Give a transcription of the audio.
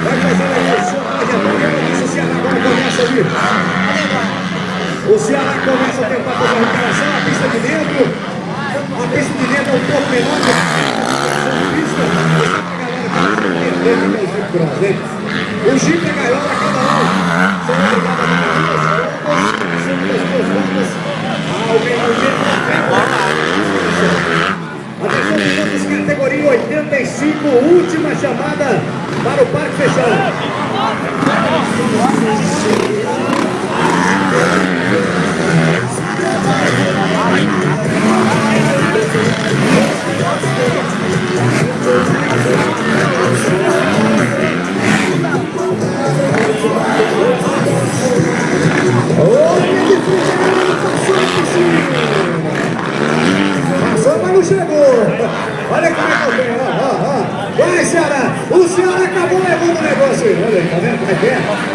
Vai fazendo aí o som trajetória. O Ceará agora começa ali. O Ceará começa a tentar fazer a recuperação. A pista de dentro. A pista de dentro é um pouco menor. O Jeep é gaiola a cada um. São obrigados ao menor atenção de todas, categoria 85, última chamada para o parque fechado. Passou, mas não chegou. Olha como é que eu venho, Vai, Ceará. O Ceará acabou levando o negócio aí. Olha aí, tá vendo como é que é?